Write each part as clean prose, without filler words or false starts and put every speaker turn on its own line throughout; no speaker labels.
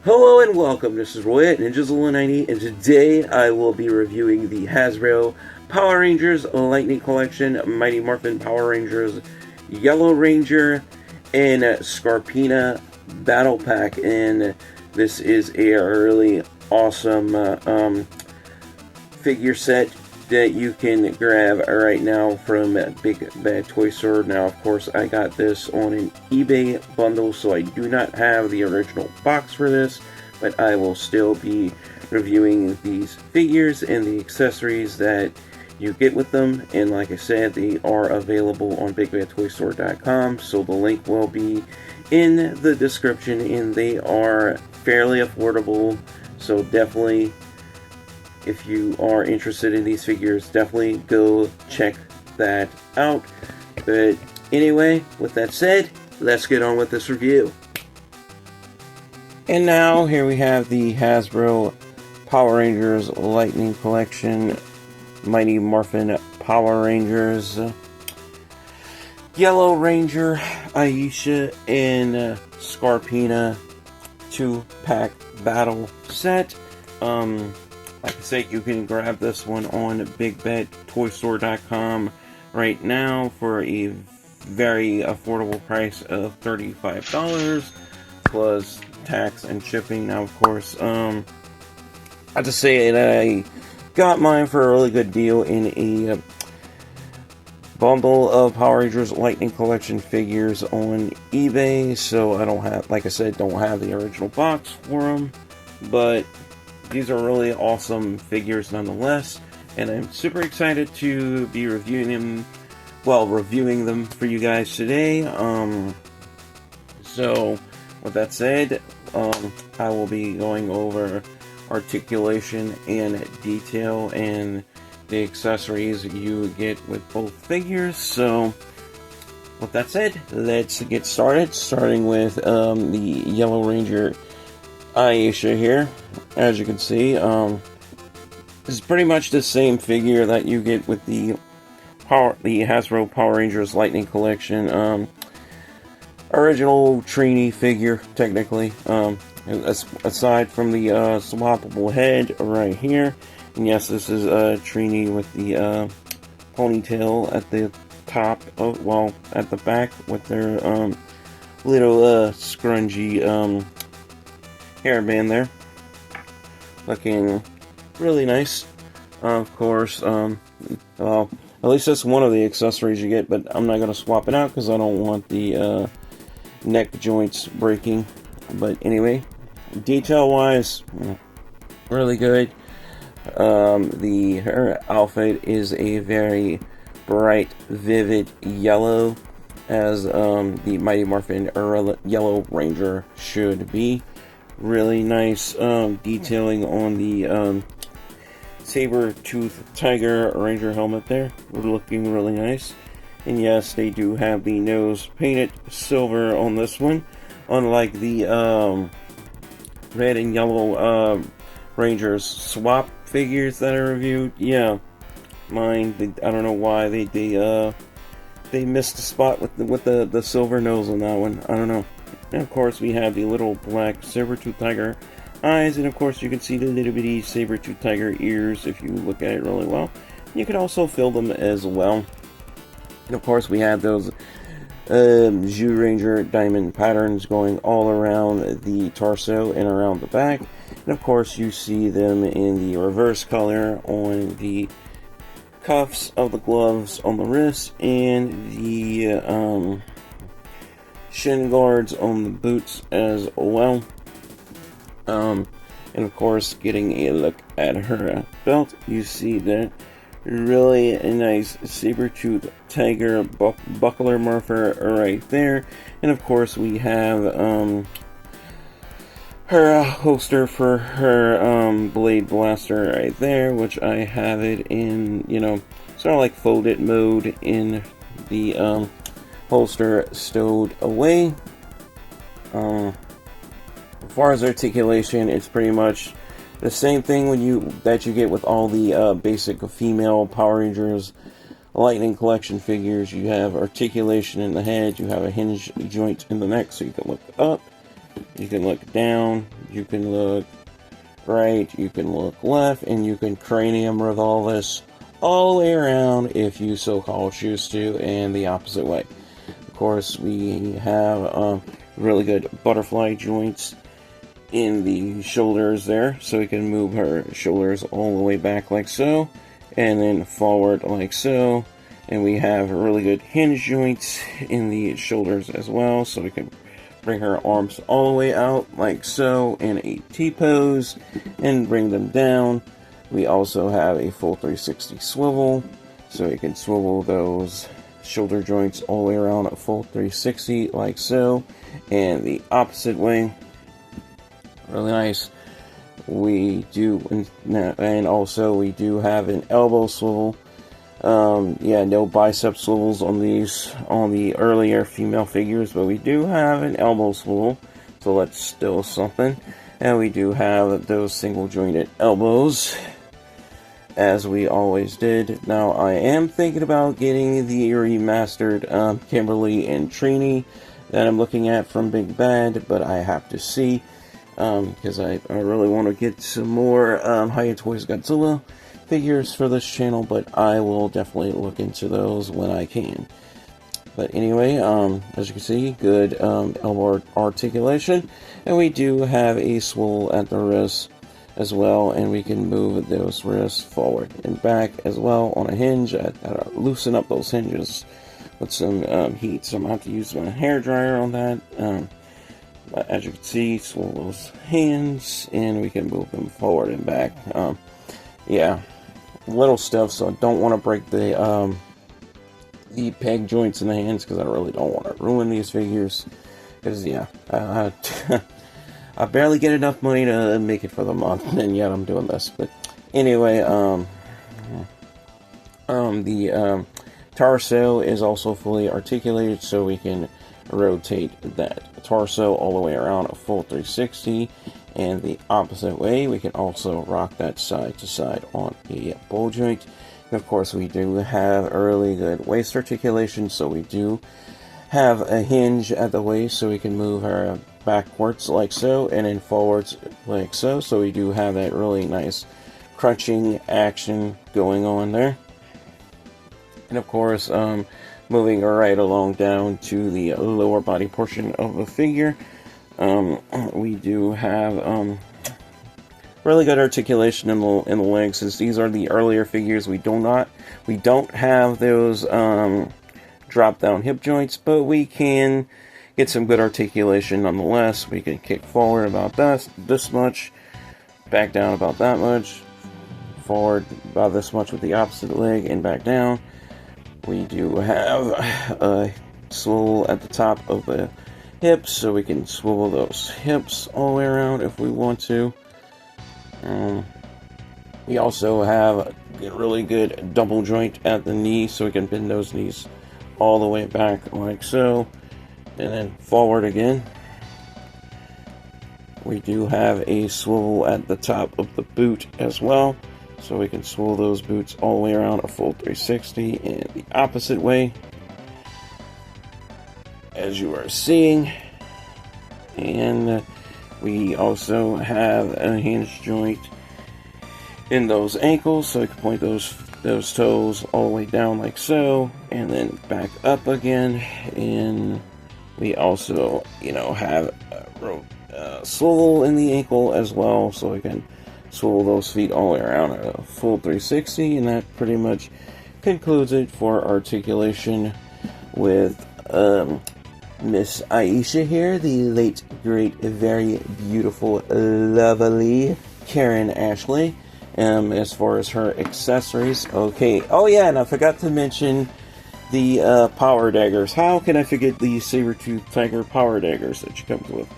Hello and welcome, this is Roy at Ninjas90, and today I will be reviewing the Hasbro Power Rangers Lightning Collection, Mighty Morphin Power Rangers Yellow Ranger, and Scorpina Battle Pack. And this is a really awesome figure set that you can grab right now from Big Bad Toy Store. Now, of course, I got this on an eBay bundle, so I do not have the original box for this, but I will still be reviewing these figures and the accessories that you get with them. And like I said, they are available on BigBadToyStore.com, so the link will be in the description, and they are fairly affordable, so definitely, if you are interested in these figures, definitely go check that out. But anyway, with that said, let's get on with this review. And now, here we have the Hasbro Power Rangers Lightning Collection, Mighty Morphin Power Rangers, Yellow Ranger, Aisha, and Scorpina 2-pack battle set. Like I said, you can grab this one on BigBadToyStore.com right now for a very affordable price of $35 plus tax and shipping. Now, of course, I have to say that I got mine for a really good deal in a bundle of Power Rangers Lightning Collection figures on eBay, so I don't have, like I said, don't have the original box for them, but these are really awesome figures nonetheless, and I'm super excited to be reviewing them for you guys today. So with that said, I will be going over articulation and detail and the accessories you get with both figures. So with that said, let's get started, starting with the Yellow Ranger Aisha here. As you can see, this is pretty much the same figure that you get with the Hasbro Power Rangers Lightning Collection original Trini figure, technically. Aside from the swappable head right here, and yes, this is Trini with the ponytail at the top of, well, at the back with their little scrungy hairband there, looking really nice. Of course, well, at least that's one of the accessories you get, but I'm not going to swap it out because I don't want the neck joints breaking. But anyway, detail wise, really good. Her outfit is a very bright, vivid yellow, as the Mighty Morphin Yellow Ranger should be. Really nice detailing on the saber-tooth tiger ranger helmet there. Looking really nice. And yes, they do have the nose painted silver on this one, unlike the red and yellow Rangers swap figures that I reviewed. Yeah, mine, I don't know why they missed the spot with the silver nose on that one. I don't know. And of course, we have the little black saber-tooth tiger eyes, and of course you can see the little bitty saber-tooth tiger ears if you look at it really well. You can also fill them as well. And of course, we have those Zhu Ranger diamond patterns going all around the torso and around the back. And of course, you see them in the reverse color on the cuffs of the gloves on the wrist, and the shin guards on the boots as well. And of course, getting a look at her belt, you see that really nice saber-tooth tiger buckler marker right there. And of course, we have her holster for her blade blaster right there, which I have it in, sort of like folded mode in the holster stowed away. As far as articulation, it's pretty much the same thing that you get with all the basic female Power Rangers Lightning Collection figures. You have articulation in the head, you have a hinge joint in the neck, so you can look up, you can look down, You can look right, you can look left, and you can cranium revolve this all the way around if you so-called choose to, and the opposite way. Of course, we have really good butterfly joints in the shoulders there, so we can move her shoulders all the way back like so, and then forward like so. And we have really good hinge joints in the shoulders as well, so we can bring her arms all the way out like so in a T-pose and bring them down. We also have a full 360 swivel, so you can swivel those shoulder joints all the way around a full 360 like so, and the opposite way. Really nice. We do, and also we do have an elbow swivel. Yeah, no bicep swivels on these, on the earlier female figures, but we do have an elbow swivel, so that's still something. And we do have those single jointed elbows, as we always did. Now, I am thinking about getting the remastered Kimberly and Trini that I'm looking at from Big Bad, but I have to see, because I really want to get some more Hiya Toys Godzilla figures for this channel, but I will definitely look into those when I can. But anyway, as you can see, good elbow articulation, and we do have a swivel at the wrist as well, and we can move those wrists forward and back as well on a hinge. I loosen up those hinges with some heat, so I'm going to have to use my hair dryer on that. But as you can see, swivel those hands, and we can move them forward and back. Yeah, little stuff, so I don't want to break the peg joints in the hands, because I really don't want to ruin these figures. Because, yeah, I barely get enough money to make it for the month, and yet I'm doing this. But anyway, the torso is also fully articulated, so we can rotate that torso all the way around a full 360, and the opposite way we can also rock that side to side on a ball joint. And of course, we do have a really good waist articulation, so we do have a hinge at the waist, so we can move her backwards like so, and then forwards like so. So we do have that really nice crunching action going on there. And of course, moving right along down to the lower body portion of the figure, we do have really good articulation in the legs. Since these are the earlier figures, we don't have those drop down hip joints, but we can get some good articulation nonetheless. We can kick forward about this much, back down about that much, forward about this much with the opposite leg, and back down. We do have a swivel at the top of the hips, so we can swivel those hips all the way around if we want to. We also have a really good double joint at the knee, so we can bend those knees all the way back like so, and then forward again. We do have a swivel at the top of the boot as well, so we can swivel those boots all the way around a full 360, and the opposite way, as you are seeing. And we also have a hinge joint in those ankles, so we can point those toes all the way down like so, and then back up again. And we also, have a swivel in the ankle as well, so we can swivel those feet all the way around a full 360, and that pretty much concludes it for articulation with Miss Aisha here, the late, great, very beautiful, lovely Karen Ashley. As far as her accessories, okay. Oh yeah, and I forgot to mention the power daggers. How can I forget the saber-tooth tiger power daggers that she comes with?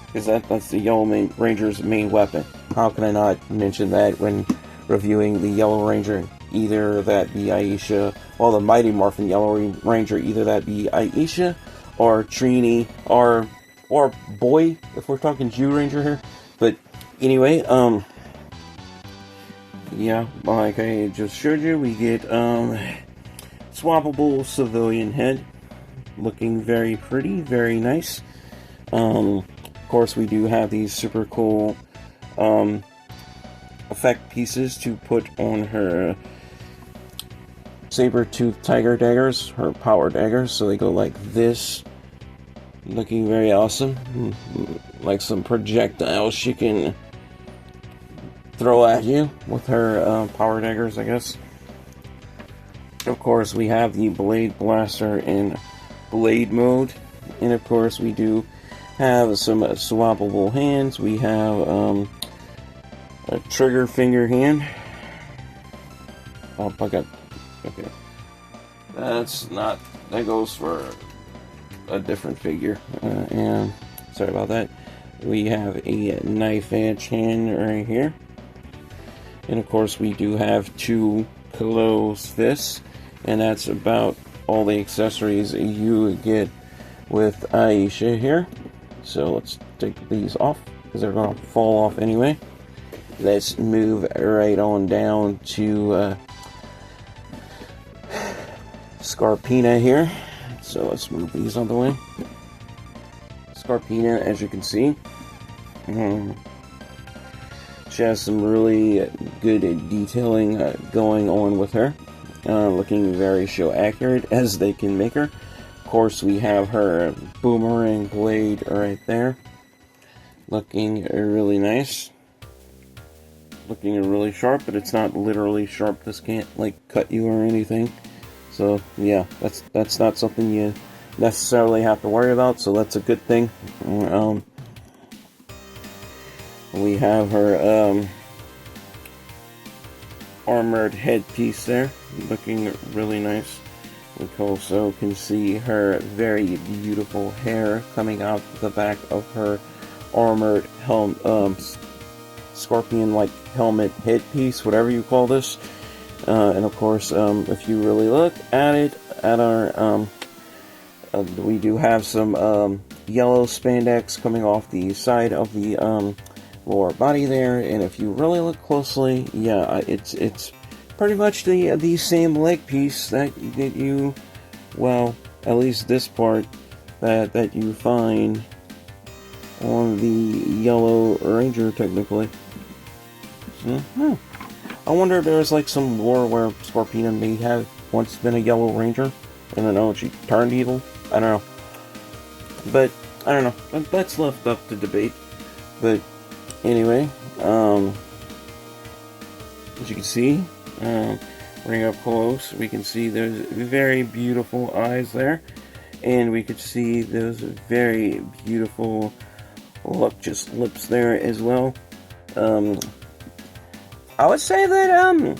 Because that's the Yellow Ranger's main weapon. How can I not mention that when reviewing the Yellow Ranger? Either that be Aisha, well, the Mighty Morphin Yellow Ranger, either that be Aisha or Trini or Boy, if we're talking Jew Ranger here. But anyway, yeah, like I just showed you, we get swappable civilian head, looking very pretty, very nice. Of course, we do have these super cool effect pieces to put on her saber-toothed tiger daggers, her power daggers. So they go like this, looking very awesome, like some projectiles she can throw at you with her power daggers, I guess. Of course, we have the Blade Blaster in Blade mode, and of course we do have some swappable hands. We have a trigger finger hand. Oh, I got, okay. That's not, that goes for a different figure. And sorry about that. We have a knife edge hand right here. And of course we do have two closed fists. And that's about all the accessories you get with Aisha here. So let's take these off, because they're going to fall off anyway. Let's move right on down to Scorpina here. So let's move these out of the way. Scorpina, as you can see, she has some really good detailing going on with her. Looking very show accurate as they can make her. Of course, we have her boomerang blade right there. Looking really nice. Looking really sharp, but it's not literally sharp. This can't like cut you or anything. So yeah, that's not something you necessarily have to worry about. So that's a good thing. We have her armored headpiece there, looking really nice. We also can see her very beautiful hair coming out the back of her armored scorpion-like helmet headpiece, whatever you call this. And of course, if you really look at it, at our we do have some yellow spandex coming off the side of the lower body there, and if you really look closely, yeah, it's pretty much the same leg piece that you, well, at least this part that you find on the Yellow Ranger, technically. I wonder if there's like some lore where Scorpina may have once been a Yellow Ranger, and then she turned evil. I don't know, but I don't know. That's left up to debate. But anyway, as you can see, bring up close, we can see there's very beautiful eyes there, and we could see those very beautiful just lips there as well. I would say that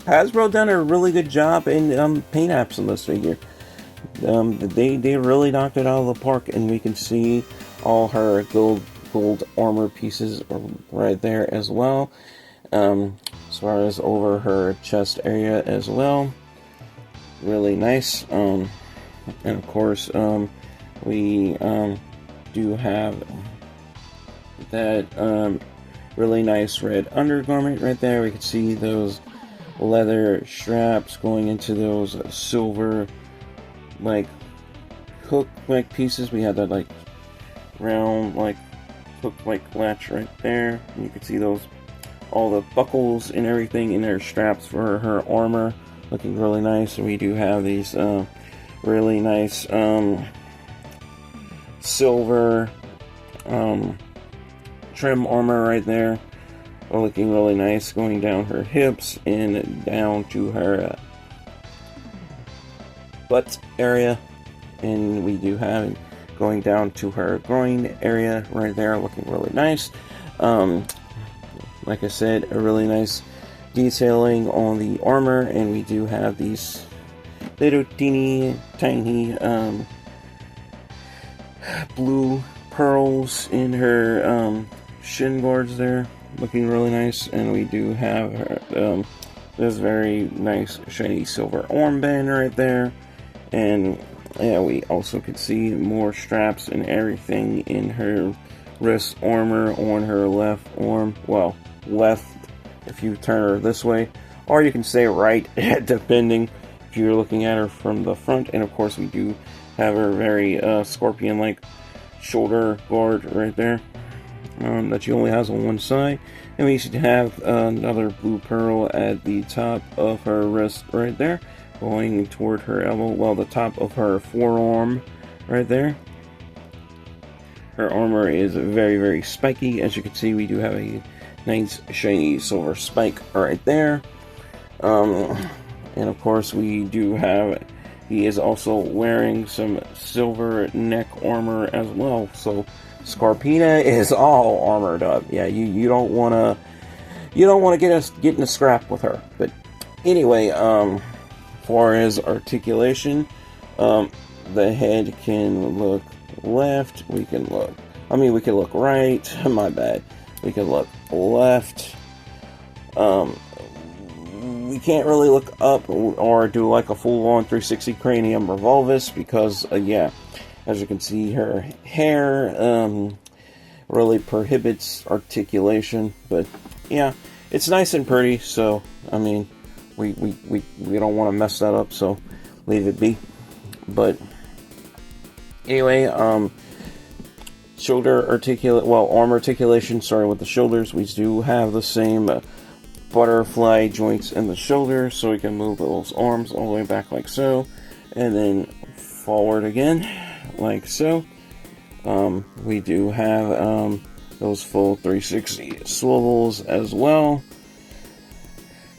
Hasbro done a really good job in paint apps on this figure. They really knocked it out of the park, and we can see all her gold armor pieces right there as well, as far as over her chest area as well. Really nice. And of course, we do have that really nice red undergarment right there. We can see those leather straps going into those silver like hook like pieces. We have that like round like hook like latch right there. And you can see those, all the buckles and everything in their straps for her armor, looking really nice. And we do have these really nice silver trim armor right there, looking really nice, going down her hips and down to her butt area, and we do have it going down to her groin area right there, looking really nice. Like I said, a really nice detailing on the armor, and we do have these little teeny tiny blue pearls in her shin guards there, looking really nice. And we do have her this very nice shiny silver armband right there, and yeah, we also could see more straps and everything in her wrist armor on her left arm. Well, left if you turn her this way, or you can say right, depending if you're looking at her from the front. And of course, we do have her very scorpion-like shoulder guard right there. that she only has on one side. And we have another blue pearl at the top of her wrist right there, going toward her elbow, well, the top of her forearm right there. Her armor is very, very spiky. As you can see, we do have a nice shiny silver spike right there. And of course, we do have, he is also wearing some silver neck armor as well. So Scorpina is all armored up. Yeah, you don't wanna get in a scrap with her. But anyway, for his articulation, the head can look left. We can look right. My bad. We can look left. We can't really look up or do like a full-on 360 cranium revolvus because, yeah, as you can see, her hair really prohibits articulation. But yeah, it's nice and pretty. So I mean, we don't want to mess that up. So leave it be. But anyway, shoulder arm articulation, starting with the shoulders. We do have the same butterfly joints in the shoulder, so we can move those arms all the way back like so, and then forward again, like so. We do have those full 360 swivels as well.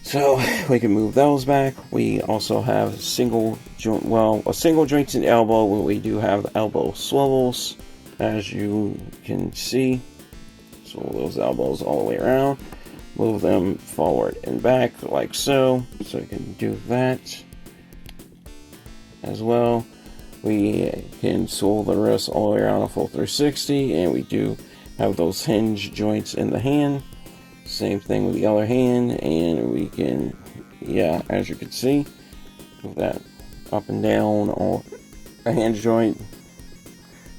So we can move those back. We also have a single joint in the elbow, where we do have the elbow swivels, as you can see. Swivel those elbows all the way around. Move them forward and back like so. So you can do that as well. We can swivel the wrist all the way around a full 360, and we do have those hinge joints in the hand. Same thing with the other hand, and we can, yeah, as you can see, move that up and down on a hinge joint.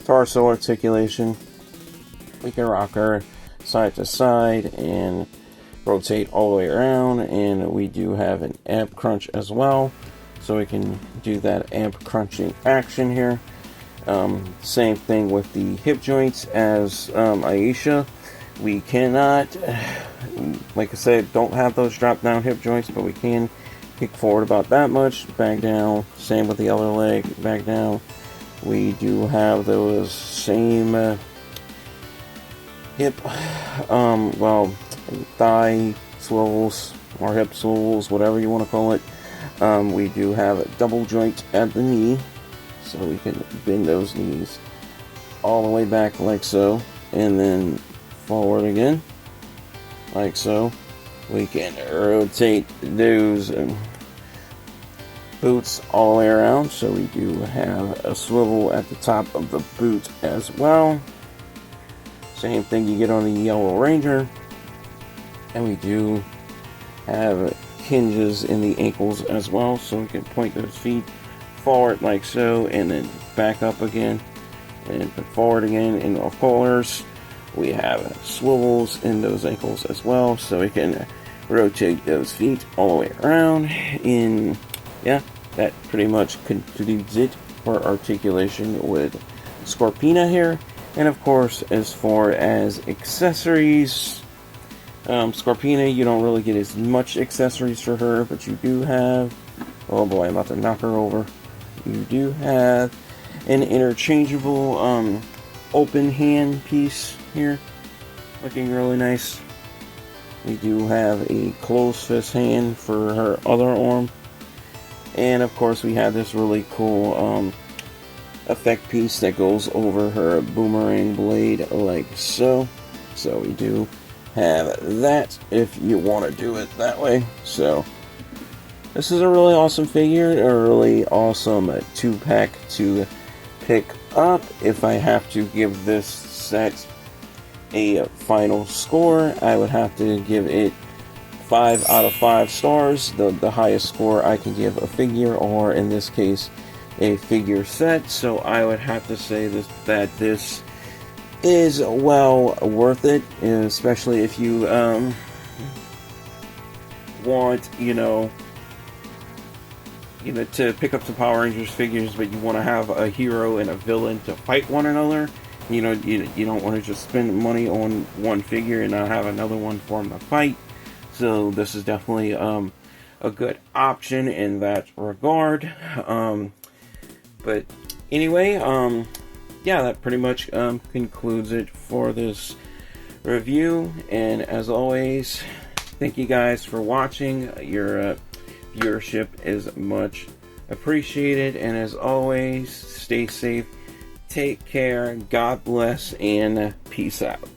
Torso articulation. We can rock her side to side and rotate all the way around, and we do have an ab crunch as well, so we can do that ab crunching action here. Same thing with the hip joints as Aisha. We cannot, like I said, don't have those drop down hip joints, but we can kick forward about that much, back down. Same with the other leg, back down. We do have those same hip, thigh swivels or hip swivels, whatever you want to call it. We do have a double joint at the knee, so we can bend those knees all the way back like so, and then forward again like so. We can rotate those boots all the way around, so we do have a swivel at the top of the boot as well. Same thing you get on the Yellow Ranger. And we do have hinges in the ankles as well, so we can point those feet forward like so, and then back up again, and forward again. And of course, we have swivels in those ankles as well, so we can rotate those feet all the way around. And yeah, that pretty much concludes it for articulation with Scorpina here. And of course, as far as accessories, Scorpina, you don't really get as much accessories for her, but you do have, oh boy, I'm about to knock her over. You do have an interchangeable open hand piece here, looking really nice. We do have a closed fist hand for her other arm, and of course we have this really cool effect piece that goes over her boomerang blade like so. So we do have that if you want to do it that way. So this is a really awesome figure, a really awesome 2-pack to pick up. If I have to give this set a final score, I would have to give it 5 out of 5 stars, the highest score I can give a figure, or in this case a figure set. So I would have to say that this is well worth it, especially if you want, to pick up some Power Rangers figures, but you want to have a hero and a villain to fight one another. you don't want to just spend money on one figure and not have another one for them to fight. So this is definitely a good option in that regard. But anyway, yeah, that pretty much concludes it for this review. And as always, thank you guys for watching. Your viewership is much appreciated. And as always, stay safe, take care, God bless, and peace out.